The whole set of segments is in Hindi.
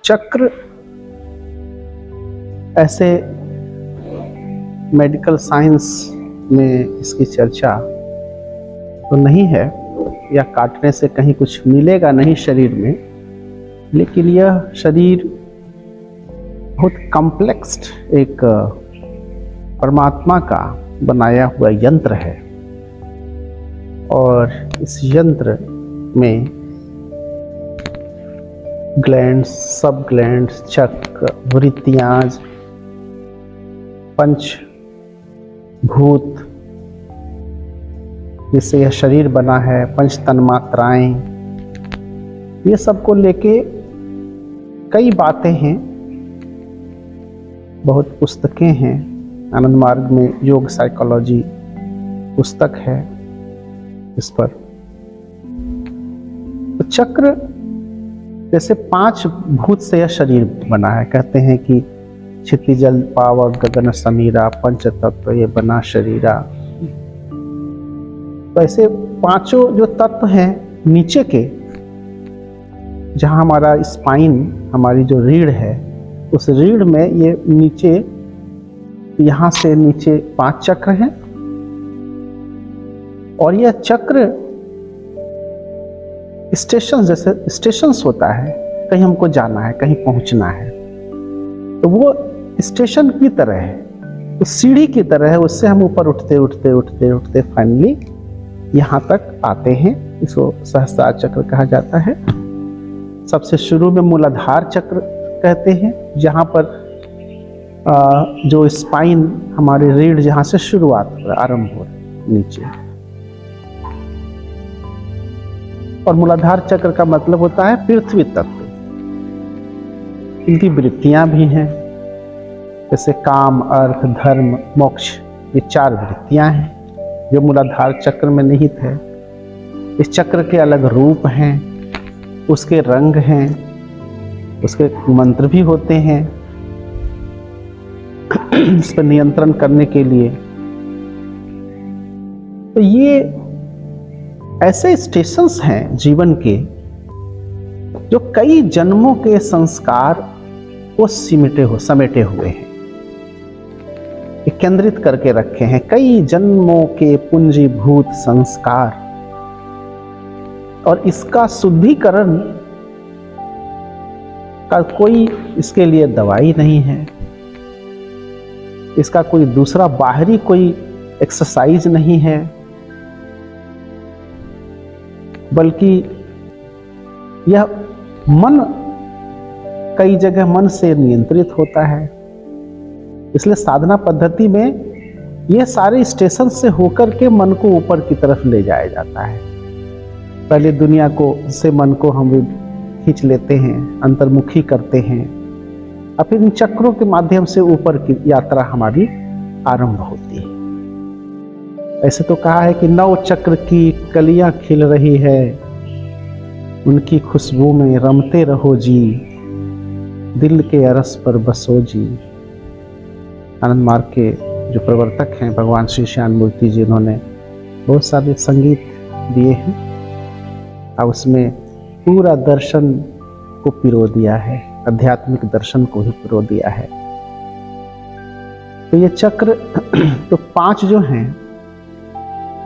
चक्र ऐसे मेडिकल साइंस में इसकी चर्चा तो नहीं है, या काटने से कहीं कुछ मिलेगा नहीं शरीर में, लेकिन यह शरीर बहुत कॉम्प्लेक्स एक परमात्मा का बनाया हुआ यंत्र है। और इस यंत्र में ग्लैंड्स, सब ग्लैंड्स, चक्र, वृत्तियां, पंच भूत जिससे यह शरीर बना है, पंच तन्मात्राएं, ये सबको लेके कई बातें हैं, बहुत पुस्तकें हैं। आनंद मार्ग में योग साइकोलॉजी पुस्तक है इस पर। तो चक्र जैसे 5 भूत से यह शरीर बना है। कहते हैं कि क्षिति जल पावक गगन समीरा पंच तत्व ये बना शरीरा। तो ऐसे 5 जो तत्व हैं नीचे के, जहाँ हमारा स्पाइन, हमारी जो रीढ़ है, उस रीढ़ में ये नीचे, यहाँ से नीचे 5 चक्र हैं। और यह चक्र स्टेशन, जैसे स्टेशंस होता है, कहीं हमको जाना है, कहीं पहुंचना है, तो वो स्टेशन की तरह है, उस सीढ़ी की तरह है। उससे हम ऊपर उठते उठते उठते उठते फाइनली यहाँ तक आते हैं। इसको सहस्त्रार चक्र कहा जाता है। सबसे शुरू में मूलाधार चक्र कहते हैं, जहाँ पर जो स्पाइन, हमारी रीढ़ जहाँ से शुरुआत हो आरंभ हो नीचे। और मूलाधार चक्र का मतलब होता है पृथ्वी तत्व। इनकी वृत्तियां भी हैं, जैसे काम, अर्थ, धर्म, मोक्ष, ये 4 वृत्तियां हैं जो मूलाधार चक्र में निहित है। इस चक्र के अलग रूप हैं, उसके रंग हैं, उसके मंत्र भी होते हैं इस पर नियंत्रण करने के लिए। तो ये ऐसे स्टेशंस हैं जीवन के जो कई जन्मों के संस्कार को समेटे हुए हैं, केंद्रित करके रखे हैं। कई जन्मों के पूंजीभूत संस्कार, और इसका शुद्धिकरण का कोई इसके लिए दवाई नहीं है, इसका कोई दूसरा बाहरी कोई एक्सरसाइज नहीं है, बल्कि यह मन कई जगह मन से नियंत्रित होता है। इसलिए साधना पद्धति में यह सारे स्टेशन से होकर के मन को ऊपर की तरफ ले जाया जाता है। पहले दुनिया को से मन को हम खींच लेते हैं, अंतर्मुखी करते हैं, और फिर इन चक्रों के माध्यम से ऊपर की यात्रा हमारी आरंभ होती है। ऐसे तो कहा है कि 9 चक्र की कलियां खिल रही है, उनकी खुशबू में रमते रहो जी, दिल के अरस पर बसो जी। आनंद मार्ग के जो प्रवर्तक हैं भगवान श्री श्याम मूर्ति जी, उन्होंने बहुत सारे संगीत दिए हैं और उसमें पूरा दर्शन को पिरो दिया है, आध्यात्मिक दर्शन को ही पिरो दिया है। तो ये चक्र तो 5 जो हैं,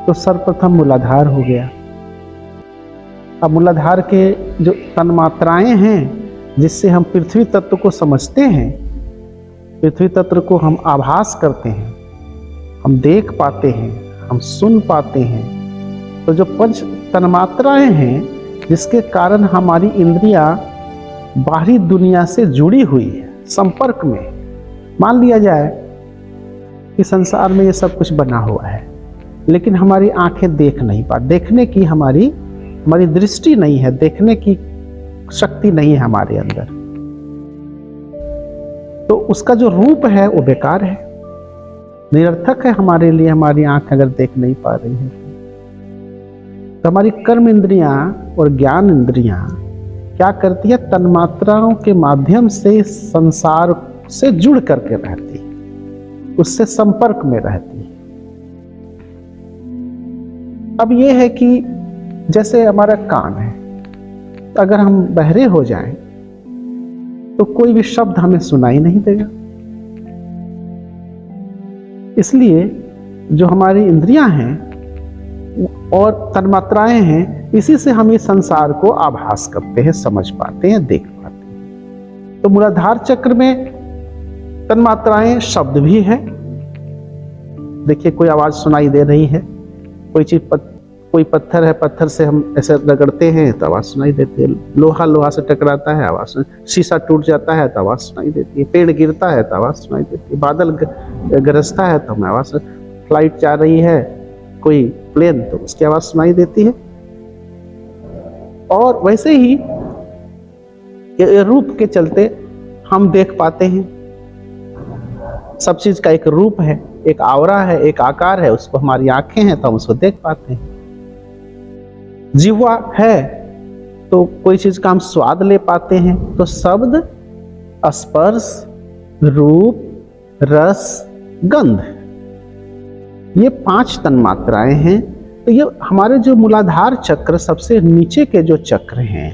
तो सर्वप्रथम मूलाधार हो गया। अब मूलाधार के जो तन्मात्राएं हैं जिससे हम पृथ्वी तत्व को समझते हैं, पृथ्वी तत्व को हम आभास करते हैं, हम देख पाते हैं, हम सुन पाते हैं। तो जो पंच तन्मात्राएं हैं जिसके कारण हमारी इंद्रियां बाहरी दुनिया से जुड़ी हुई है, संपर्क में। मान लिया जाए कि संसार में ये सब कुछ बना हुआ है, लेकिन हमारी आंखें देख नहीं पाती, देखने की हमारी दृष्टि नहीं है, देखने की शक्ति नहीं है हमारे अंदर। तो उसका जो रूप है वो बेकार है, निरर्थक है हमारे लिए। हमारी आंख अगर देख नहीं पा रही है, तो हमारी कर्म इंद्रियां और ज्ञान इंद्रियां क्या करती है? तन्मात्राओं के माध्यम से संसार से जुड़ करके रहती है, उससे संपर्क में रहती है। अब यह है कि जैसे हमारा कान है, अगर हम बहरे हो जाएं तो कोई भी शब्द हमें सुनाई नहीं देगा। इसलिए जो हमारी इंद्रियां हैं और तन्मात्राएं हैं, इसी से हम इस संसार को आभास करते हैं, समझ पाते हैं, देख पाते हैं। तो मूलाधार चक्र में तन्मात्राएं शब्द भी है। देखिए, कोई आवाज सुनाई दे रही है, कोई चीज कोई पत्थर है, पत्थर से हम ऐसे रगड़ते हैं तो आवाज सुनाई देती है, लोहा लोहा से टकराता है आवाज सुनाई, शीशा टूट जाता है तो आवाज सुनाई देती है, पेड़ गिरता है तो आवाज सुनाई देती है, बादल गरजता है तो हमें आवाज, फ्लाइट जा रही है कोई प्लेन तो उसकी आवाज सुनाई देती है। और वैसे ही रूप के चलते हम देख पाते हैं। सब चीज का एक रूप है, एक आवरा है, एक आकार है, उसको हमारी आंखें हैं तो हम उसको देख पाते हैं। जिह्वा है तो कोई चीज का हम स्वाद ले पाते हैं। तो शब्द, स्पर्श, रूप, रस, गंध, ये 5 तन्मात्राएं हैं। तो ये हमारे जो मूलाधार चक्र, सबसे नीचे के जो चक्र हैं,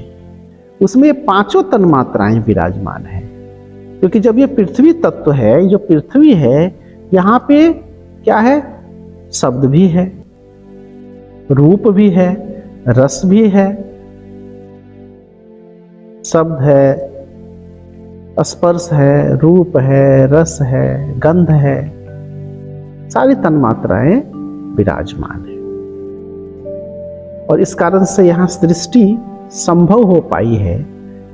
उसमें 5 तन्मात्राएं विराजमान हैं। क्योंकि जब ये पृथ्वी तत्व है, जो पृथ्वी है, यहाँ पे क्या है? शब्द भी है, रूप भी है, रस भी है, शब्द है, स्पर्श है, रूप है, रस है, गंध है, सारी तन्मात्राएं विराजमान है। और इस कारण से यहाँ सृष्टि संभव हो पाई है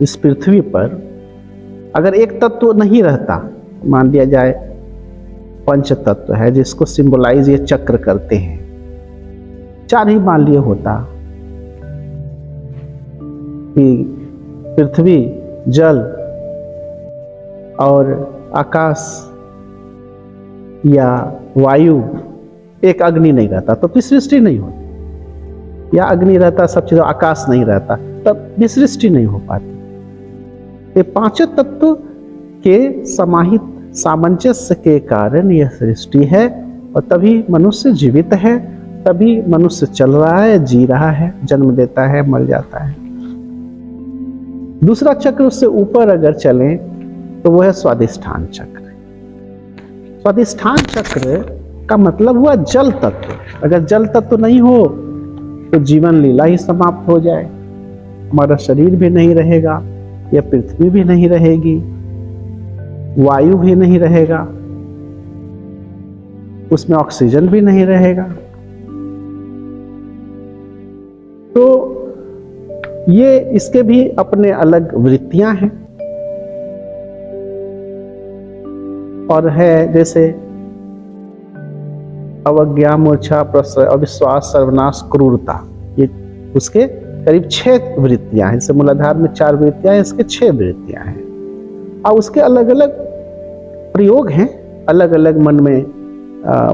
इस पृथ्वी पर। अगर एक तत्व नहीं रहता, मान लिया जाए पंच तत्व है जिसको सिंबलाइज ये चक्र करते हैं, 4 ही मान लिए होता कि पृथ्वी, जल और आकाश या वायु, एक अग्नि नहीं रहता तो फिर सृष्टि नहीं होती, या अग्नि रहता, सब चीज़, आकाश नहीं रहता, तब भी सृष्टि नहीं हो पाती। ये 5 तत्व के समाहित सामंजस्य के कारण यह सृष्टि है, और तभी मनुष्य जीवित है, तभी मनुष्य चल रहा है, जी रहा है, जन्म देता है, मर जाता है। दूसरा चक्र, उससे ऊपर अगर चलें तो वह है स्वादिष्ठान चक्र। स्वादिष्ठान चक्र का मतलब हुआ जल तत्व। अगर जल तत्व नहीं हो तो जीवन लीला ही समाप्त हो जाए, हमारा शरीर भी नहीं रहेगा, यह पृथ्वी भी नहीं रहेगी, वायु भी नहीं रहेगा, उसमें ऑक्सीजन भी नहीं रहेगा। तो ये इसके भी अपने अलग वृत्तियां हैं। और है जैसे अवज्ञा, मूर्छा, प्रश्रय, अविश्वास, सर्वनाश, क्रूरता, ये उसके करीब 6 वृत्तियां हैं। जैसे मूलाधार में 4 वृत्तियां हैं, इसके 6 वृत्तियां हैं। और उसके अलग अलग प्रयोग हैं, अलग अलग मन में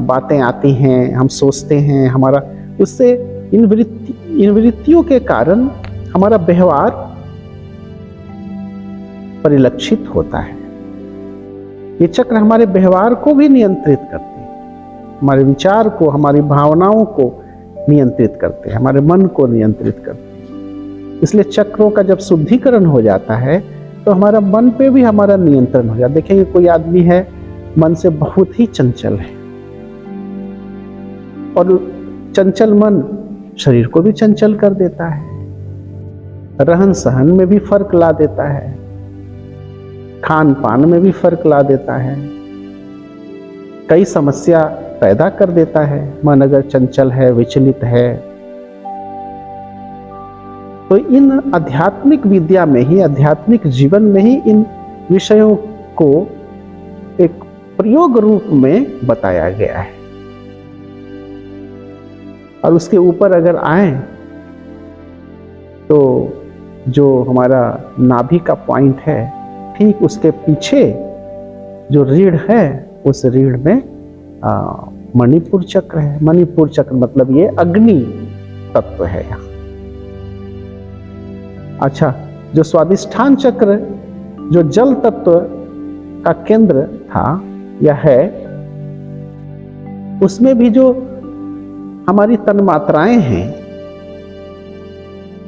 बातें आती हैं, हम सोचते हैं, हमारा उससे इन वृत्तियों के कारण हमारा व्यवहार परिलक्षित होता है। ये चक्र हमारे व्यवहार को भी नियंत्रित करते हैं, हमारे विचार को, हमारी भावनाओं को नियंत्रित करते हैं, हमारे मन को नियंत्रित करते हैं। इसलिए चक्रों का जब शुद्धिकरण हो जाता है तो हमारा मन पे भी हमारा नियंत्रण हो जाता है। देखेंगे कोई आदमी है मन से बहुत ही चंचल है, और चंचल मन शरीर को भी चंचल कर देता है, रहन सहन में भी फर्क ला देता है, खान पान में भी फर्क ला देता है, कई समस्या पैदा कर देता है। मन अगर चंचल है, विचलित है, तो इन आध्यात्मिक विद्या में ही, आध्यात्मिक जीवन में ही इन विषयों को एक प्रयोग रूप में बताया गया है। और उसके ऊपर अगर आए तो जो हमारा नाभि का पॉइंट है, ठीक उसके पीछे जो रीढ़ है, उस रीढ़ में मणिपुर चक्र है। मणिपुर चक्र मतलब ये अग्नि तत्व है यहाँ। अच्छा, जो स्वादिष्ठान चक्र जो जल तत्व का केंद्र था या है, उसमें भी जो हमारी तन्मात्राएं हैं,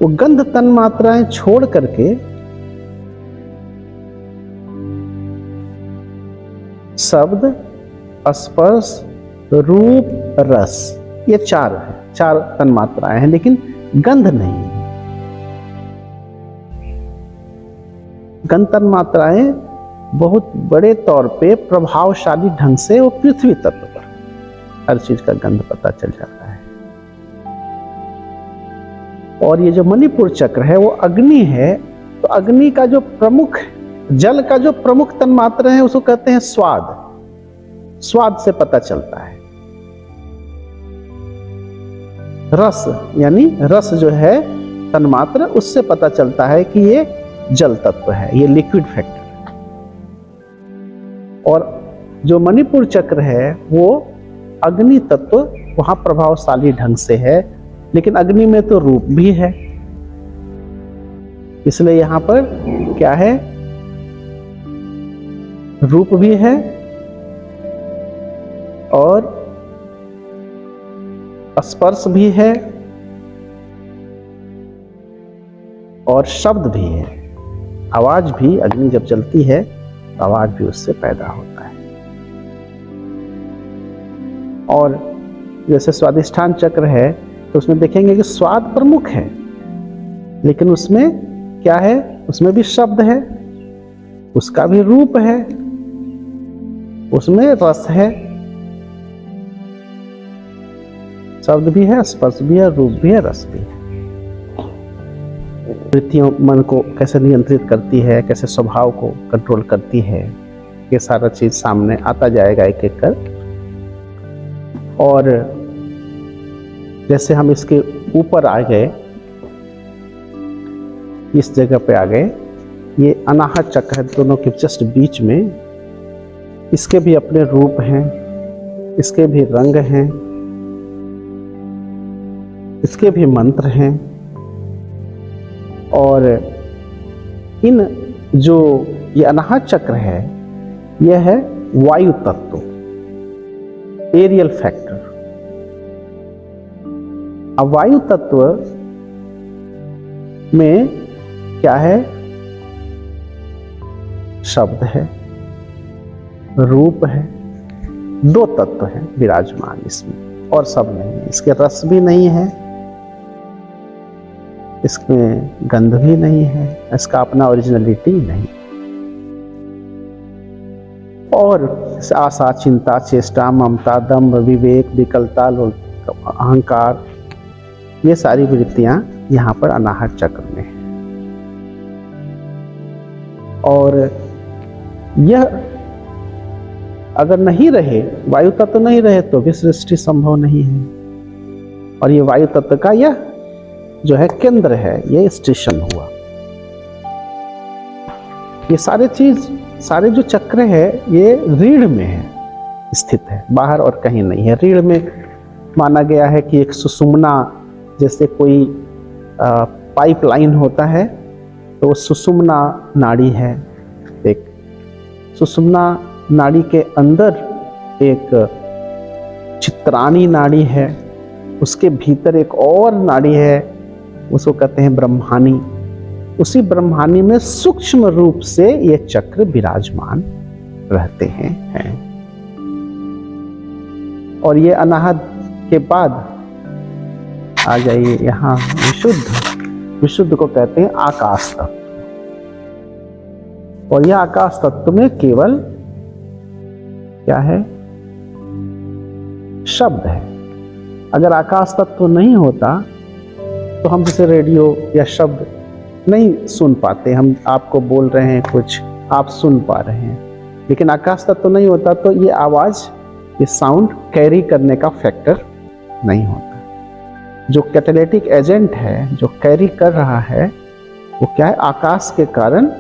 वो गंध तन्मात्राएं छोड़ करके शब्द, स्पर्श, रूप, रस, ये चार तन्मात्राएं हैं, लेकिन गंध नहीं है। गंध तन्मात्राएं बहुत बड़े तौर पे प्रभावशाली ढंग से वो पृथ्वी तत्व पर हर चीज का गंध पता चल जाता है। और ये जो मणिपुर चक्र है वो अग्नि है, तो अग्नि का जो प्रमुख, जल का जो प्रमुख तन्मात्रा है उसको कहते हैं स्वाद। स्वाद से पता चलता है। रस यानी रस जो है तन्मात्र, उससे पता चलता है कि ये जल तत्व है, ये लिक्विड फैक्टर। और जो मणिपुर चक्र है वो अग्नि तत्व वहां प्रभावशाली ढंग से है, लेकिन अग्नि में तो रूप भी है, इसलिए यहां पर क्या है, रूप भी है और स्पर्श भी है और शब्द भी है। आवाज भी, अग्नि जब जलती है तो आवाज भी उससे पैदा होता है। और जैसे स्वादिष्ठान चक्र है तो उसमें देखेंगे कि स्वाद प्रमुख है, लेकिन उसमें क्या है, उसमें भी शब्द है, उसका भी रूप है, उसमें रस है, शब्द भी है, स्पर्श भी है, रूप भी है, रस भी है। वृत्तियों मन को कैसे नियंत्रित करती है, कैसे स्वभाव को कंट्रोल करती है, ये सारा चीज सामने आता जाएगा एक एक कर। और जैसे हम इसके ऊपर आ गए, इस जगह पे आ गए, ये अनाहत चक्र है दोनों के जस्ट बीच में, इसके भी अपने रूप हैं, इसके भी रंग हैं, इसके भी मंत्र हैं। और इन जो ये अनाहत चक्र है, यह है वायु तत्व, एरियल फैक्टर। अब वायु तत्व में क्या है, शब्द है, रूप है, दो तत्व हैं विराजमान इसमें, और सब नहीं है। इसके रस भी नहीं है, इसमें गंध भी नहीं है, इसका अपना ओरिजिनलिटी नहीं। और आशा, चिंता, चेष्टा, ममता, दम्भ, विवेक, विकलता, अहंकार, ये सारी वृत्तियां यहाँ पर अनाहत चक्र में है। और यह अगर नहीं रहे, वायु तत्व नहीं रहे, तो भी सृष्टि संभव नहीं है। और ये वायु तत्व का यह जो है केंद्र है, ये स्टेशन हुआ। ये सारे जो चक्र है ये रीढ़ में है, स्थित है, बाहर और कहीं नहीं है। रीढ़ में माना गया है कि एक सुषुम्ना, जैसे कोई पाइपलाइन होता है, तो वो सुषुम्ना नाड़ी है। एक सुषुम्ना नाड़ी के अंदर एक चित्राणी नाड़ी है, उसके भीतर एक और नाड़ी है, उसको कहते हैं ब्रह्मानी। उसी ब्रह्मानी में सूक्ष्म रूप से ये चक्र विराजमान रहते हैं। और ये अनाहत के बाद आ जाइए यहाँ विशुद्ध को कहते हैं आकाश तत्व। और यह आकाश तत्व में केवल क्या है, शब्द है। अगर आकाश तत्व नहीं होता तो हम जैसे रेडियो या शब्द नहीं सुन पाते, हम आपको बोल रहे हैं कुछ, आप सुन पा रहे हैं, लेकिन आकाश तत्व नहीं होता तो ये आवाज, ये साउंड कैरी करने का फैक्टर नहीं होता। जो कैटालिटिक एजेंट है, जो कैरी कर रहा है, वो क्या है, आकाश के कारण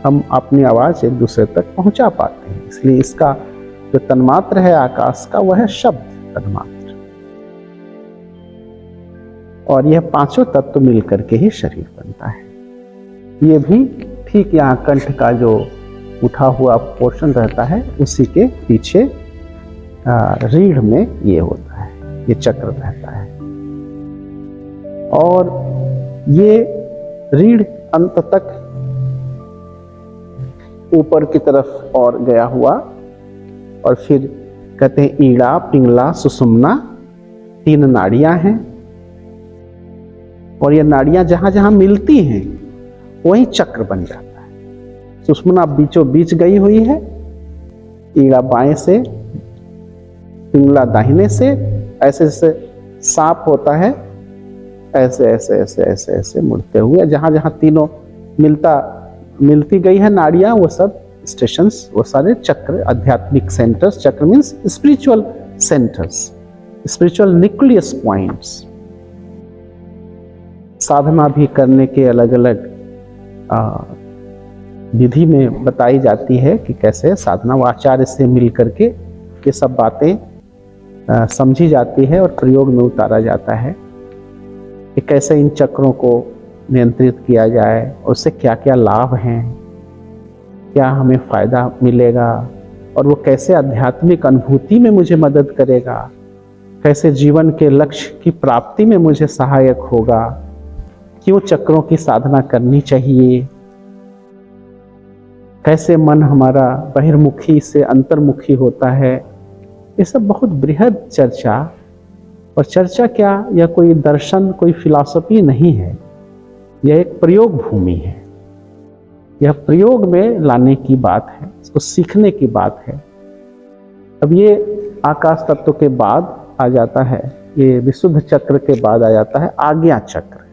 हम अपनी आवाज एक दूसरे तक पहुंचा पाते हैं। इसलिए इसका जो तन्मात्र है आकाश का, वह है शब्द तन्मात्र। और यह पांचों तत्व मिलकर के ही शरीर बनता है। ये भी ठीक यहाँ कंठ का जो उठा हुआ पोर्शन रहता है, उसी के पीछे रीढ़ में ये होता है, ये चक्र रहता है। और ये रीढ़ अंत तक ऊपर की तरफ और गया हुआ और फिर कहते हैं ईड़ा, पिंगला, सुषुम्ना, 3 नाड़ियां हैं। और ये नाड़ियां जहां जहां मिलती हैं वहीं चक्र बन जाता है। सुषुम्ना बीचों बीच गई हुई है, ईड़ा बाएं से, पिंगला दाहिने से, ऐसे जैसे सांप होता है ऐसे ऐसे ऐसे ऐसे ऐसे मुड़ते हुए, जहां जहां तीनों मिलती गई है नाड़ियां, वो सब स्टेशंस, वो सारे चक्र, आध्यात्मिक सेंटर्स। चक्र means spiritual centres, spiritual nucleus points. साधना भी करने के अलग अलग विधि में बताई जाती है कि कैसे साधना व आचार्य से मिल करके ये सब बातें समझी जाती है और प्रयोग में उतारा जाता है कि कैसे इन चक्रों को नियंत्रित किया जाए, उससे क्या क्या लाभ हैं, क्या हमें फायदा मिलेगा, और वो कैसे आध्यात्मिक अनुभूति में मुझे मदद करेगा, कैसे जीवन के लक्ष्य की प्राप्ति में मुझे सहायक होगा, क्यों चक्रों की साधना करनी चाहिए, कैसे मन हमारा बहिर्मुखी से अंतर्मुखी होता है। ये सब बहुत बृहद चर्चा, और चर्चा क्या, यह कोई दर्शन, कोई फिलॉसफी नहीं है, यह एक प्रयोग भूमि है। यह प्रयोग में लाने की बात है, इसको सीखने की बात है। अब ये आकाश तत्व के बाद आ जाता है, ये विशुद्ध चक्र के बाद आ जाता है आज्ञा चक्र।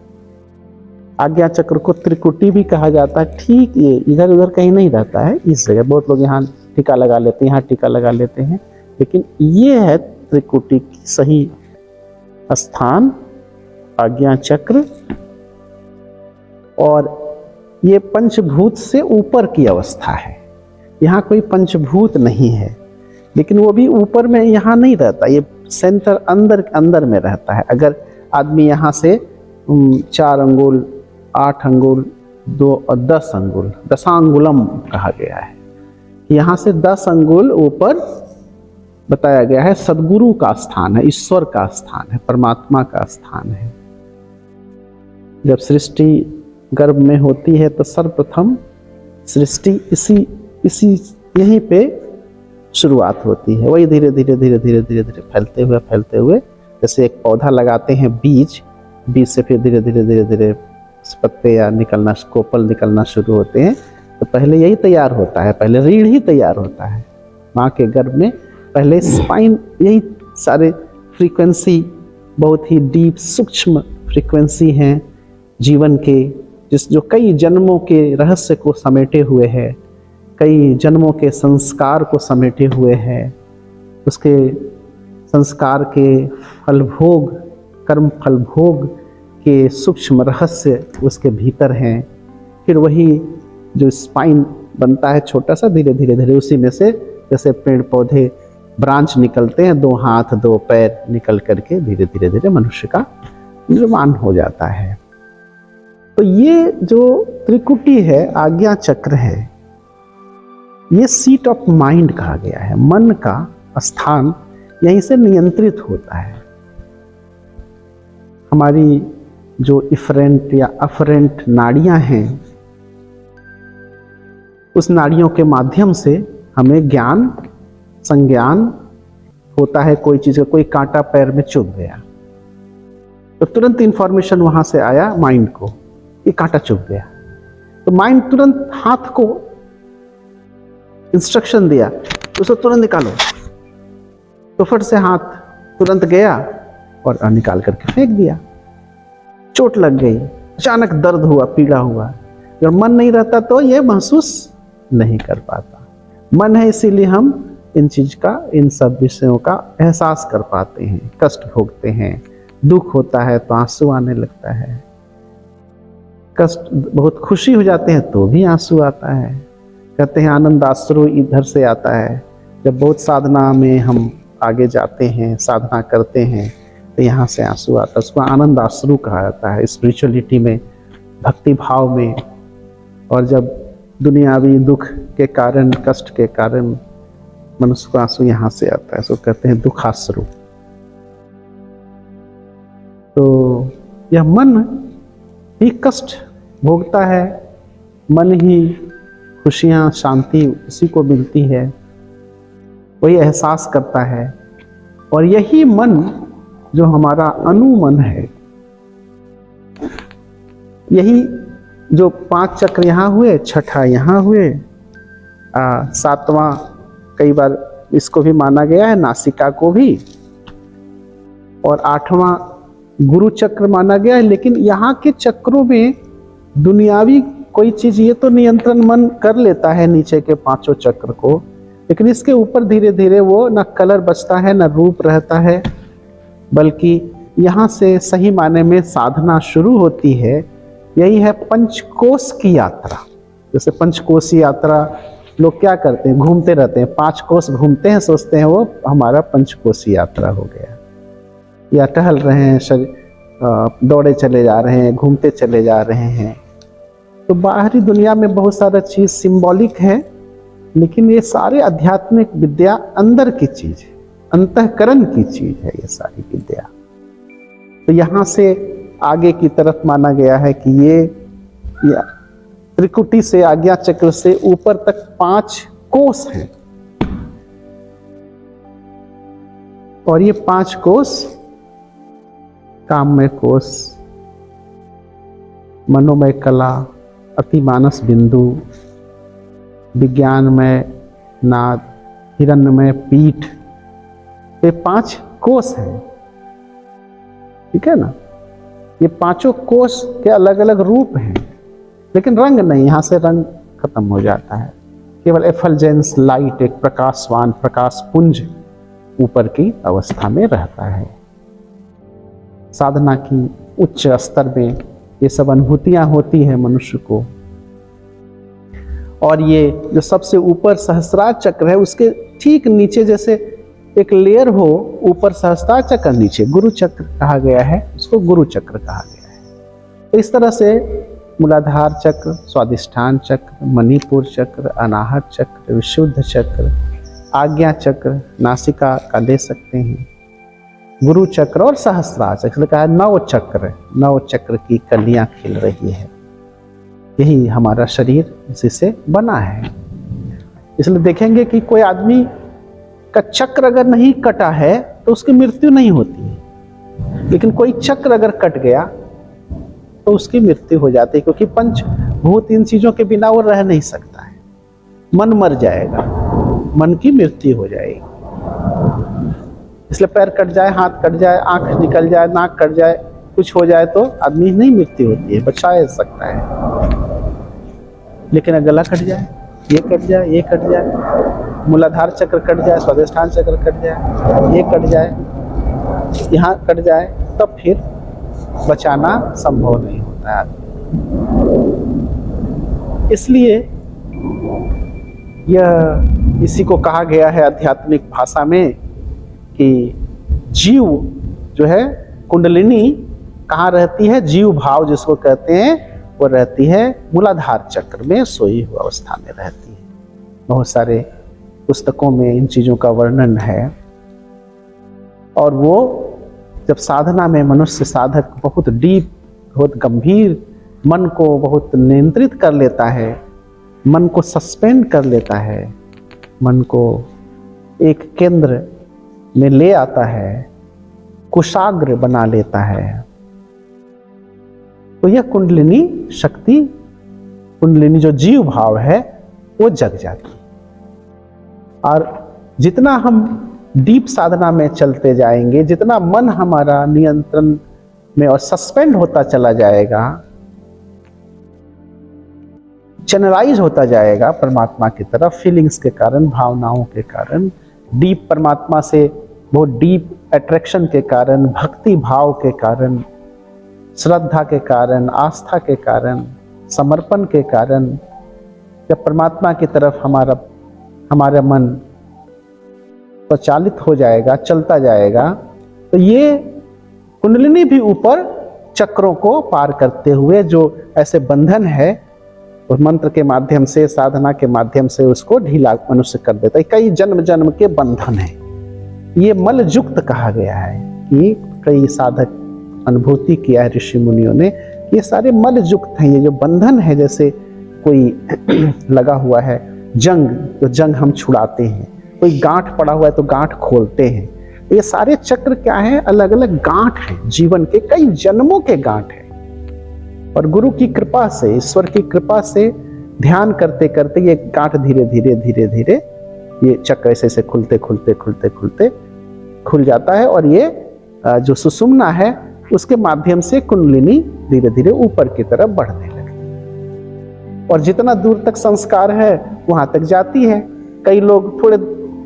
आज्ञा चक्र को त्रिकुटी भी कहा जाता है। ठीक ये इधर उधर कहीं नहीं रहता है, इस जगह बहुत लोग यहाँ टीका लगा लेते हैं, यहाँ टीका लगा लेते हैं, लेकिन ये है त्रिकुटी की सही स्थान, आज्ञा चक्र। और ये पंचभूत से ऊपर की अवस्था है। यहाँ कोई पंचभूत नहीं है, लेकिन वो भी ऊपर में यहाँ नहीं रहता, ये सेंटर अंदर में रहता है। अगर आदमी यहाँ से 4 अंगुल, 8 अंगुल, 2 और 10 अंगुल, दशांगुलम कहा गया है, यहाँ से 10 अंगुल ऊपर बताया गया है सदगुरु का स्थान है, ईश्वर का स्थान है, परमात्मा का स्थान है। जब सृष्टि गर्भ में होती है तो सर्वप्रथम सृष्टि इसी यहीं पे शुरुआत होती है। वही धीरे धीरे धीरे धीरे धीरे धीरे फैलते हुए जैसे एक पौधा लगाते हैं, बीज से फिर धीरे धीरे धीरे धीरे पत्ते या निकलना, कोपल निकलना शुरू होते हैं। तो पहले यही तैयार होता है, पहले रीढ़ ही तैयार होता है माँ के गर्भ में। पहले स्पाइन, यही सारे फ्रीक्वेंसी, बहुत ही डीप सूक्ष्म फ्रीक्वेंसी हैं जीवन के, जो कई जन्मों के रहस्य को समेटे हुए है, कई जन्मों के संस्कार को समेटे हुए है। उसके संस्कार के फलभोग, कर्म फलभोग के सूक्ष्म रहस्य उसके भीतर हैं। फिर वही जो स्पाइन बनता है छोटा सा, धीरे धीरे धीरे उसी में से जैसे पेड़ पौधे ब्रांच निकलते हैं, 2 हाथ 2 पैर निकल करके धीरे धीरे धीरे मनुष्य का निर्माण हो जाता है। तो ये जो त्रिकुटी है, आज्ञा चक्र है, ये सीट ऑफ माइंड कहा गया है। मन का स्थान यहीं से नियंत्रित होता है। हमारी जो इफरेंट या अफरेंट नाड़ियां हैं, उस नाड़ियों के माध्यम से हमें ज्ञान, संज्ञान होता है। कोई चीज का, कोई कांटा पैर में चुभ गया तो तुरंत इंफॉर्मेशन वहां से आया माइंड को, ये कांटा चुभ गया, तो माइंड तुरंत हाथ को इंस्ट्रक्शन दिया, उसको तुरंत निकालो। तो फट से हाथ तुरंत गया और निकाल करके फेंक दिया। चोट लग गई, अचानक दर्द हुआ, पीड़ा हुआ। अगर मन नहीं रहता तो ये महसूस नहीं कर पाता। मन है, इसीलिए हम इन चीज का, इन सब विषयों का एहसास कर पाते हैं, कष्ट भोगते हैं। दुख होता है तो आंसू आने लगता है, कष्ट, बहुत खुशी हो जाते हैं तो भी आंसू आता है। कहते हैं आनंद आश्रु इधर से आता है। जब बहुत साधना में हम आगे जाते हैं, साधना करते हैं, तो यहाँ से आंसू आता है। उसको आनंद आश्रु कहा जाता है स्पिरिचुअलिटी में, भक्ति भाव में। और जब दुनियावी दुख के कारण, कष्ट के कारण मनुष्य को आंसू यहाँ से आता है, इसको कहते हैं दुखाश्रु। तो यह मन ही कष्ट भोगता है, मन ही खुशियाँ, शांति उसी को मिलती है। वही एहसास करता है। और यही मन जो हमारा अनुमन है, यही जो 5 चक्र यहाँ हुए, छठा यहाँ हुए, 7वां कई बार इसको भी माना गया है, नासिका को भी, और 8वां गुरु चक्र माना गया है। लेकिन यहाँ के चक्रों में दुनियावी कोई चीज ये तो नियंत्रण मन कर लेता है नीचे के 5 चक्र को, लेकिन इसके ऊपर धीरे धीरे वो न कलर बचता है न रूप रहता है, बल्कि यहाँ से सही माने में साधना शुरू होती है। यही है पंचकोश की यात्रा। जैसे पंचकोशी यात्रा लोग क्या करते हैं, घूमते रहते हैं, 5 कोस घूमते हैं, सोचते हैं वो हमारा पंचकोशी यात्रा हो गया। या टहल रहे हैं, दौड़े चले जा रहे हैं, घूमते चले जा रहे हैं। तो बाहरी दुनिया में बहुत सारा चीज सिंबॉलिक है, लेकिन ये सारे आध्यात्मिक विद्या अंदर की चीज है, अंतःकरण की चीज है ये सारी विद्या। तो यहाँ से आगे की तरफ माना गया है कि ये त्रिकुटी से, आज्ञा चक्र से ऊपर तक 5 कोष हैं, और ये 5 कोष काममय कोष, मनोमय कला, अतिमानस बिंदु, विज्ञानमय नाद, हिरण्यमय पीठ, ये 5 कोष हैं। ठीक है ना। ये 5 कोष के अलग अलग रूप हैं, लेकिन रंग नहीं, यहां से रंग खत्म हो जाता है। केवल एफलजेंस लाइट, एक प्रकाशवान प्रकाश पुंज ऊपर की अवस्था में रहता है। साधना की उच्च स्तर में ये सब अनुभूतियां होती है मनुष्य को। और ये जो सबसे ऊपर सहस्रार चक्र है, उसके ठीक नीचे जैसे एक लेयर हो, ऊपर सहस्त्रार चक्र, नीचे गुरु चक्र कहा गया है, उसको गुरु चक्र कहा गया है। तो इस तरह से मूलाधार चक्र, स्वादिष्ठान चक्र, मणिपुर चक्र, अनाहत चक्र, विशुद्ध चक्र, आज्ञा चक्र, नासिका का ले सकते हैं, गुरु चक्र और सहस्त्रार चक्र कहा, 9 चक्र, 9 चक्र की कलियां खिल रही है। यही हमारा शरीर इसी से बना है। इसलिए देखेंगे कि कोई आदमी का चक्र अगर नहीं कटा है तो उसकी मृत्यु नहीं होती है, लेकिन कोई चक्र अगर कट गया तो उसकी मृत्यु हो जाती है, क्योंकि पंचभूत इन चीजों के बिना वो रह नहीं सकता है। मन मर जाएगा, मन की मृत्यु हो जाएगी। इसलिए पैर कट जाए, हाथ कट जाए, आंख निकल जाए, नाक कट जाए, कुछ हो जाए तो आदमी नहीं मृत्यु होती है, बचा सकता है। लेकिन अगर गला कट जाए, ये कट जाए, ये कट जाए, मूलाधार चक्र कट जाए, स्वादिष्ठान चक्र कट जाए, ये कट जाए, यहाँ कट जाए, तब फिर बचाना संभव नहीं होता है। इसलिए यह इसी को कहा गया है आध्यात्मिक भाषा में कि जीव जो है, कुंडलिनी कहाँ रहती है, जीव भाव जिसको कहते हैं, वो रहती है मूलाधार चक्र में, सोई हुई अवस्था में रहती है। बहुत सारे पुस्तकों में इन चीजों का वर्णन है। और वो जब साधना में मनुष्य साधक बहुत डीप, बहुत गंभीर मन को बहुत नियंत्रित कर लेता है, मन को सस्पेंड कर लेता है, मन को एक केंद्र में ले आता है, कुशाग्र बना लेता है, तो यह कुंडलिनी शक्ति, कुंडलिनी जो जीव भाव है, वो जग जाती है। और जितना हम डीप साधना में चलते जाएंगे, जितना मन हमारा नियंत्रण में और सस्पेंड होता चला जाएगा, चैनलाइज होता जाएगा परमात्मा की तरफ, फीलिंग्स के कारण, भावनाओं के कारण, डीप परमात्मा से बहुत डीप अट्रैक्शन के कारण, भक्ति भाव के कारण, श्रद्धा के कारण, आस्था के कारण, समर्पण के कारण, जब परमात्मा की तरफ हमारा मन प्रचालित हो जाएगा, चलता जाएगा, तो ये कुंडलिनी भी ऊपर चक्रों को पार करते हुए जो ऐसे बंधन है, उस मंत्र के माध्यम से, साधना के माध्यम से उसको ढीला मनुष्य कर देता है। कई जन्म जन्म के बंधन है। ये मलयुक्त कहा गया है कि कई साधक अनुभूति किया है ऋषि मुनियों ने, ये सारे मलयुक्त हैं। ये जो बंधन है, जैसे कोई लगा हुआ है जंग, तो जंग हम छुड़ाते हैं, कोई गांठ पड़ा हुआ है तो गांठ खोलते हैं। तो ये सारे चक्र क्या है, अलग अलग गांठ हैं, जीवन के कई जन्मों के गांठ हैं। और गुरु की कृपा से, ईश्वर की कृपा से ध्यान करते करते ये गांठ धीरे धीरे धीरे धीरे ये चक्र ऐसे ऐसे खुलते खुलते खुलते खुलते खुल जाता है। और ये जो सुषुम्ना है उसके माध्यम से कुंडलिनी धीरे धीरे ऊपर की तरफ बढ़ने लगती, और जितना दूर तक संस्कार है वहां तक जाती है। कई लोग थोड़े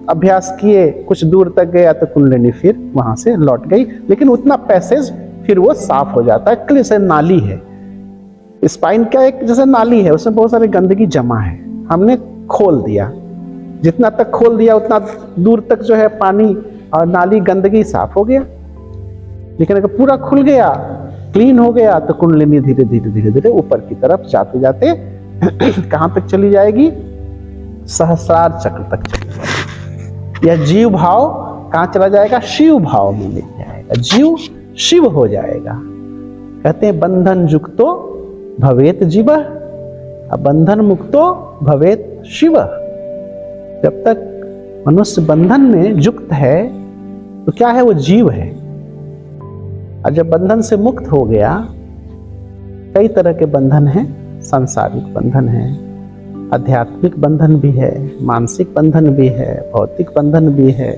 अभ्यास किए, कुछ दूर तक गया तो कुंडलिनी फिर वहां से लौट गई, लेकिन उतना पैसेज फिर वो साफ हो जाता है। जैसे नाली है, स्पाइन क्या एक जैसे नाली है, उसमें बहुत सारी गंदगी जमा है, हमने खोल दिया, जितना तक खोल दिया उतना दूर तक जो है पानी और नाली गंदगी साफ हो गया। लेकिन अगर पूरा खुल गया, क्लीन हो गया, तो कुंडलिनी धीरे धीरे धीरे धीरे ऊपर की तरफ जाते जाते कहां तक चली जाएगी, सहस्रार चक्र तक चली जाएगी। यह जीव भाव कहां चला जाएगा, शिव भाव में मिल जाएगा, जीव शिव हो जाएगा। कहते हैं बंधन युक्तो भवेत जीव, बंधन मुक्तो भवेत शिव। जब तक मनुष्य बंधन में युक्त है तो क्या है, वो जीव है। और जब बंधन से मुक्त हो गया, कई तरह के बंधन हैं, सांसारिक बंधन है, आध्यात्मिक बंधन भी है, मानसिक बंधन भी है, भौतिक बंधन भी है।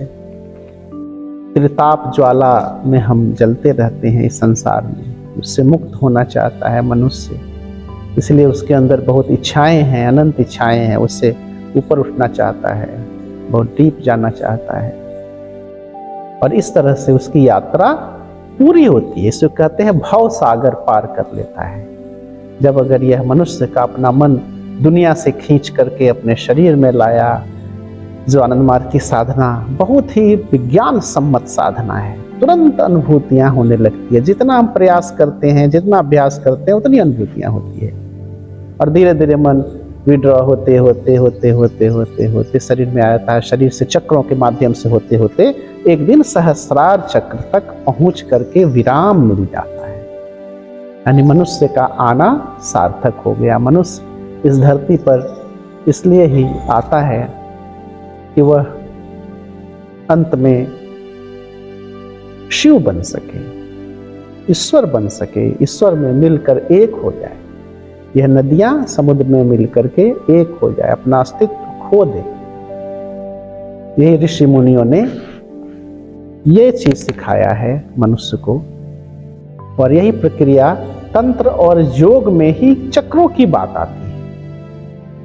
त्रिताप ज्वाला में हम जलते रहते हैं इस संसार में, उससे मुक्त होना चाहता है मनुष्य, इसलिए उसके अंदर बहुत इच्छाएं हैं, अनंत इच्छाएं हैं, उससे ऊपर उठना चाहता है, बहुत डीप जाना चाहता है, और इस तरह से उसकी यात्रा पूरी होती है। इसको कहते हैं भव सागर पार कर लेता है। जब अगर यह मनुष्य का अपना मन दुनिया से खींच करके अपने शरीर में लाया, जो आनंद मार्ग की साधना बहुत ही विज्ञान सम्मत साधना है, तुरंत अनुभूतियां होने लगती है। जितना हम प्रयास करते हैं, जितना अभ्यास करते हैं, उतनी अनुभूतियां होती है, और धीरे धीरे मन विड्रॉ होते होते होते होते होते होते शरीर में आता है। शरीर से चक्रों के माध्यम से होते होते एक दिन सहस्रार चक्र तक पहुंच करके विराम मिल जाता है। यानी मनुष्य का आना सार्थक हो गया। मनुष्य इस धरती पर इसलिए ही आता है कि वह अंत में शिव बन सके, ईश्वर बन सके, ईश्वर में मिलकर एक हो जाए। यह नदियां समुद्र में मिलकर के एक हो जाए, अपना अस्तित्व खो दे। यही ऋषि मुनियों ने ये चीज सिखाया है मनुष्य को, और यही प्रक्रिया तंत्र और योग में ही चक्रों की बात आती है,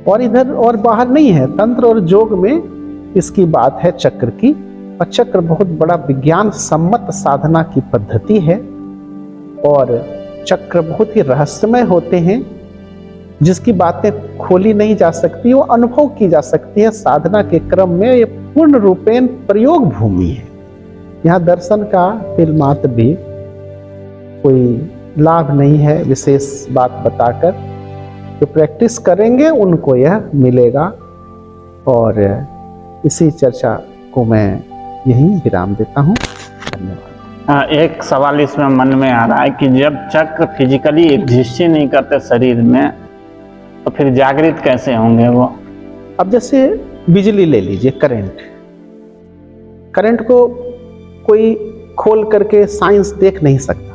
और इधर और बाहर नहीं है। तंत्र और योग में इसकी बात है चक्र की, और चक्र बहुत बड़ा विज्ञान सम्मत साधना की पद्धति है, और चक्र बहुत ही रहस्यमय होते हैं, जिसकी बातें खोली नहीं जा सकती, वो अनुभव की जा सकती है साधना के क्रम में। ये पूर्ण रूपेण प्रयोग भूमि है। यहाँ दर्शन का तिलमात्र भी कोई लाभ नहीं है विशेष बात बताकर। जो प्रैक्टिस करेंगे उनको यह मिलेगा, और इसी चर्चा को मैं यहीं विराम देता हूँ। धन्यवाद। एक सवाल इसमें मन में आ रहा है कि जब चक्र फिजिकली एग्जिस्ट ही नहीं करते शरीर में, तो फिर जागृत कैसे होंगे वो? अब जैसे बिजली ले लीजिए, करंट को कोई खोल करके साइंस देख नहीं सकता,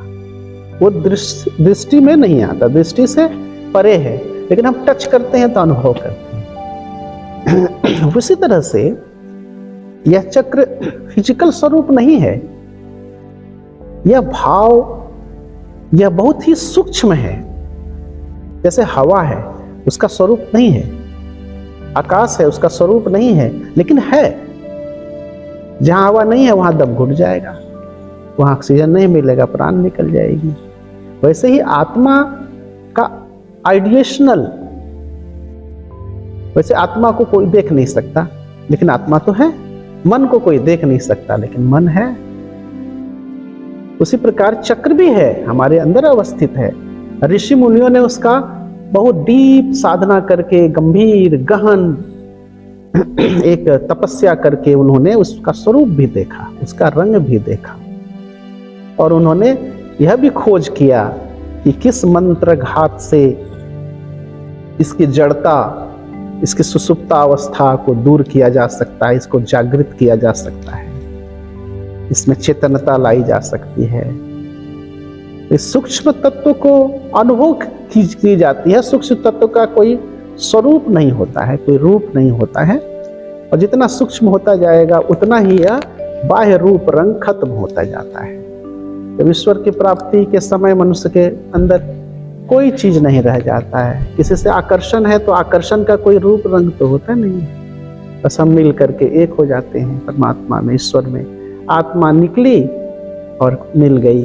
वो दृष्टि में नहीं आता, दृष्टि से परे है, लेकिन हम टच करते हैं तो अनुभव करते हैं। उसी तरह से यह चक्र फिजिकल स्वरूप नहीं है, यह भाव, यह बहुत ही सूक्ष्म है। जैसे हवा है, उसका स्वरूप नहीं है, आकाश है, उसका स्वरूप नहीं है, लेकिन है। जहां हवा नहीं है वहां दम घुट जाएगा, वहां ऑक्सीजन नहीं मिलेगा, प्राण निकल जाएगी। वैसे ही आत्मा का आइडिएशनल, वैसे आत्मा को कोई देख नहीं सकता, लेकिन आत्मा तो है। मन को कोई देख नहीं सकता, लेकिन मन है। उसी प्रकार चक्र भी है, हमारे अंदर अवस्थित है। ऋषि मुनियों ने उसका बहुत डीप साधना करके, गंभीर गहन एक तपस्या करके उन्होंने उसका स्वरूप भी देखा, उसका रंग भी देखा, और उन्होंने यह भी खोज किया कि किस मंत्र घात से इसकी जड़ता इसकी सुसुप्त अवस्था को दूर किया जा सकता है, इसको जागृत किया जा सकता है, इसमें चेतनता लाई जा सकती है। इस सूक्ष्म तत्व को अनुभव की जाती है। सूक्ष्म तत्व का कोई स्वरूप नहीं होता है, कोई रूप नहीं होता है, और जितना सूक्ष्म होता जाएगा उतना ही यह बाह्य रूप रंग खत्म होता जाता है। जब ईश्वर की प्राप्ति के समय मनुष्य के अंदर कोई चीज नहीं रह जाता है। किसी से आकर्षण है तो आकर्षण का कोई रूप रंग तो होता नहीं है, बस हम मिल करके एक हो जाते हैं परमात्मा में, ईश्वर में। आत्मा निकली और मिल गई,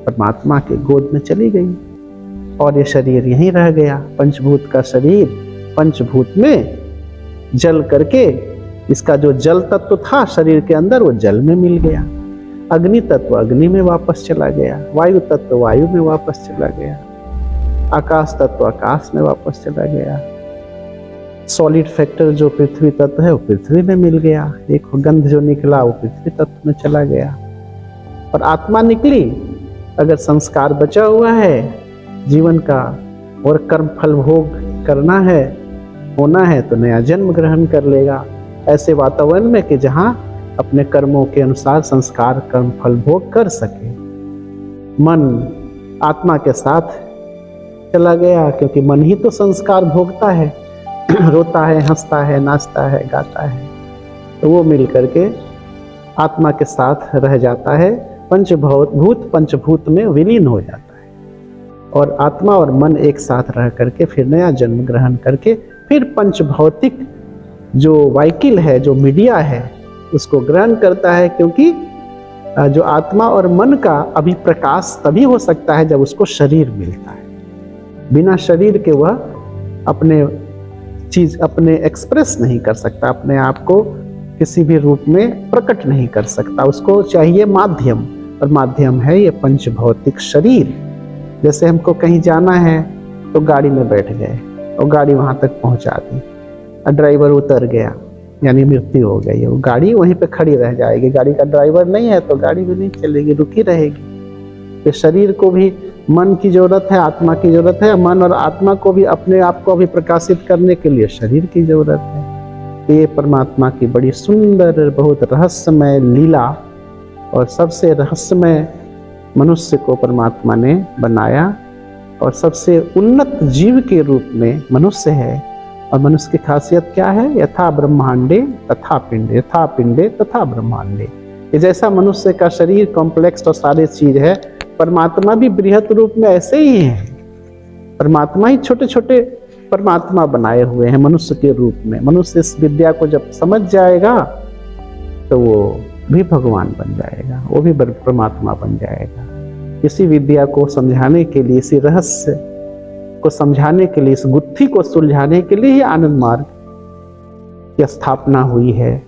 परमात्मा के गोद में चली गई, और ये शरीर यहीं रह गया। पंचभूत का शरीर पंचभूत में जल करके, इसका जो जल तत्व था शरीर के अंदर वो जल में मिल गया, अग्नि तत्व अग्नि में वापस चला गया, वायु तत्व वायु में वापस चला गया, आकाश तत्व आकाश में वापस चला गया, सॉलिड फैक्टर जो पृथ्वी तत्व है वो पृथ्वी में मिल गया, एक गंध जो निकला वो पृथ्वी तत्व में चला गया। और आत्मा निकली, अगर संस्कार बचा हुआ है जीवन का और कर्म फल भोग करना है, होना है, तो नया जन्म ग्रहण कर लेगा ऐसे वातावरण में कि जहां अपने कर्मों के अनुसार संस्कार कर्म फल भोग कर सके। मन आत्मा के साथ चला गया, क्योंकि मन ही तो संस्कार भोगता है, रोता है, हंसता है, नाचता है, गाता है, तो वो मिल करके आत्मा के साथ रह जाता है, पंचभूत पंचभूत में विलीन हो जाता है, और आत्मा और मन एक साथ रह करके फिर नया जन्म ग्रहण करके फिर पंचभौतिक जो वाइकिल है, जो मीडिया है, उसको ग्रहण करता है। क्योंकि जो आत्मा और मन का अभी प्रकाश तभी हो सकता है जब उसको शरीर मिलता है। बिना शरीर के वह अपने एक्सप्रेस नहीं कर सकता, अपने आप को किसी भी रूप में प्रकट नहीं कर सकता, उसको चाहिए माध्यम, और माध्यम है ये पंचभौतिक शरीर। जैसे हमको कहीं जाना है तो गाड़ी में बैठ गए और गाड़ी वहां तक पहुंचा दी, और ड्राइवर उतर गया, यानी मृत्यु हो गई, वो गाड़ी वहीं पे खड़ी रह जाएगी। गाड़ी का ड्राइवर नहीं है तो गाड़ी भी नहीं चलेगी, रुकी रहेगी। तो शरीर को भी मन की जरूरत है, आत्मा की जरूरत है, मन और आत्मा को भी अपने आप को भी प्रकाशित करने के लिए शरीर की जरूरत है। ये परमात्मा की बड़ी सुंदर, बहुत रहस्यमय लीला, और सबसे रहस्यमय मनुष्य को परमात्मा ने बनाया, और सबसे उन्नत जीव के रूप में मनुष्य है। और मनुष्य की खासियत क्या है? यथा ब्रह्मांडे तथा पिंडे, यथा पिंडे तथा ब्रह्मांडे। ये जैसा मनुष्य का शरीर कॉम्प्लेक्स और सारे चीज है, परमात्मा भी बृहत रूप में ऐसे ही है। परमात्मा ही छोटे छोटे परमात्मा बनाए हुए हैं मनुष्य के रूप में। मनुष्य इस विद्या को जब समझ जाएगा तो वो भी भगवान बन जाएगा, वो भी परमात्मा बन जाएगा। इसी विद्या को समझाने के लिए, इसी रहस्य को समझाने के लिए, इस गुत्थी को सुलझाने के लिए ही आनंद मार्ग की स्थापना हुई है,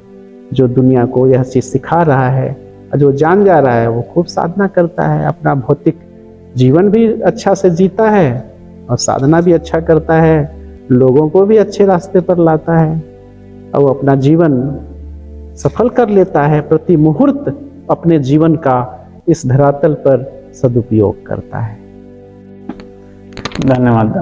जो दुनिया को यह चीज सिखा रहा है। जो जान जा रहा है वो खूब साधना करता है, अपना भौतिक जीवन भी अच्छा से जीता है और साधना भी अच्छा करता है, लोगों को भी अच्छे रास्ते पर लाता है, और वो अपना जीवन सफल कर लेता है। प्रति मुहूर्त अपने जीवन का इस धरातल पर सदुपयोग करता है। धन्यवाद।